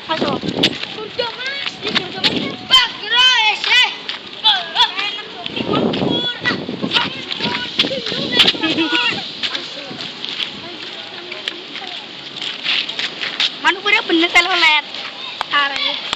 Masuk. Surga mas, di surga mas. Bagras eh. Enak kopi kompor. Mana punya bener telolet. Arek.